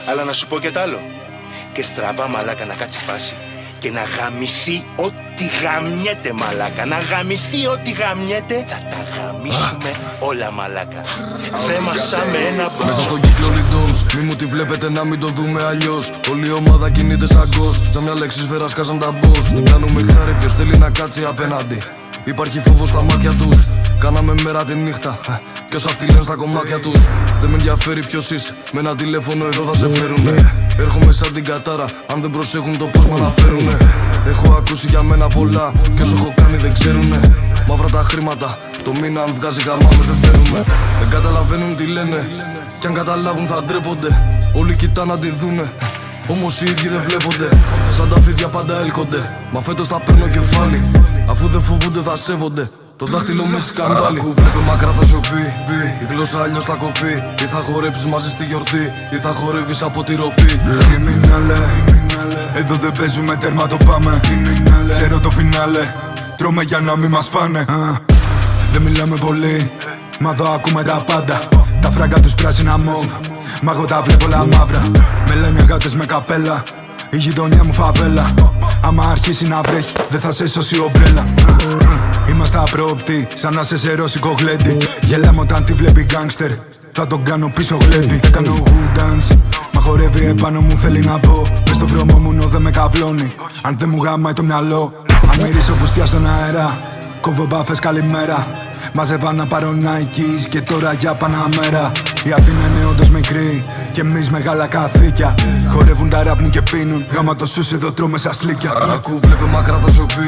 Αλλά να σου πω και τ' άλλο. Και στραβά μαλάκα να κάτσει φάση και να γαμηθεί ό,τι γαμιέται μαλάκα. Να γαμηθεί ό,τι γαμιέται. Θα τα γαμίσουμε όλα μαλάκα. Θέμασαμε ένα μπρο. Μέσα στον κύκλο Λιντόνς, μη μου τη βλέπετε να μην το δούμε αλλιώς. Όλη η ομάδα κινείται σαν ghost. Σαν μια λέξη σφαίρα σκάσαν τα boss. Δεν κάνουμε χάρη, ποιος θέλει να κάτσει απέναντι. Υπάρχει φόβος στα μάτια τους. Κάναμε μέρα τη νύχτα κι όσα αυτοί λένε στα κομμάτια τους. Δεν με ενδιαφέρει ποιος είσαι, με ένα τηλέφωνο εδώ θα σε φέρουνε. Έρχομαι σαν την κατάρα, αν δεν προσέχουν το πώς μ' αναφέρουνε. Έχω ακούσει για μένα πολλά κι όσο έχω κάνει δεν ξέρουνε. Μαύρα τα χρήματα, το μήνα αν βγάζει γαμάμε δεν παίρνουμε. Δεν καταλαβαίνουν τι λένε, κι αν καταλάβουν θα ντρέπονται. Όλοι κοιτάνε να τη δούνε, όμως οι ίδιοι δεν βλέπονται. Σαν τα φίδια πάντα έλκονται, μα φέτος θα παίρνω κεφάλι. Αφού δεν φοβούνται θα σέβονται, το δάχτυλο με σκανδάλι. Ακού βλέπε μακρά τα σιωπή, η γλώσσα αλλιώς θα κοπεί. Ή θα χορέψεις μαζί στη γιορτή, ή θα χορεύεις από τη ροπή. Κριμινάλε, εδώ δεν παίζουμε τέρμα το πάμε. Ξέρω το φινάλε, τρώμε για να μην μας φάνε. Δεν μιλάμε πολύ, μα εδώ ακούμε τα πάντα. Τα φράγκα τους πράσινα μοβ, μα εγώ τα βλέπω όλα μαύρα. Με λένε γάτες με καπέλα, η γειτονιά μου φαβέλα. Άμα αρχίσει να βρέχει, δεν θα σε σώσει ομπρέλα. Είμαστε απρόπτοι, σαν να σε ρώσικο γλέντι. Γελάμε όταν τη βλέπει γκάνγκστερ, θα τον κάνω πίσω γλέντι. Κάνω hood dance, μα χορεύει επάνω μου θέλει να πω. Μες στο βρώμο μου νο δεν με καβλώνει, αν δεν μου γάμαει το μυαλό. Αν μυρίσω πουστιά στον αέρα, κόβω μπάφες καλημέρα. Μαζεύα να πάρω Nikes και τώρα για Παναμέρα. Η Αθήνα είναι όντως μικρή και εμείς μεγάλα καθήκια. Χορεύουν τα ραπ μου και πίνουν, γάμα το σους εδώ τρώμε σαν σλίκια. Ακού βλέπε μακρά τα σιωπή,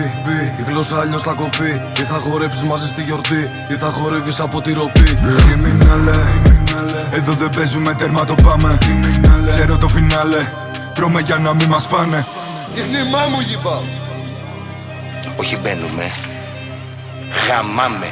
η γλώσσα αλλιώς θα κοπεί. Ή θα χορέψεις μαζί στη γιορτή, ή θα χορεύεις από τη ροπή. Κριμινάλε, εδώ δεν παίζουμε τέρμα το πάμε. Ξέρω το φινάλε, τρώμε για να μην μας φάνε. Γυμνή μου γυμπάω. Όχι μπαίνουμε, γαμάμε.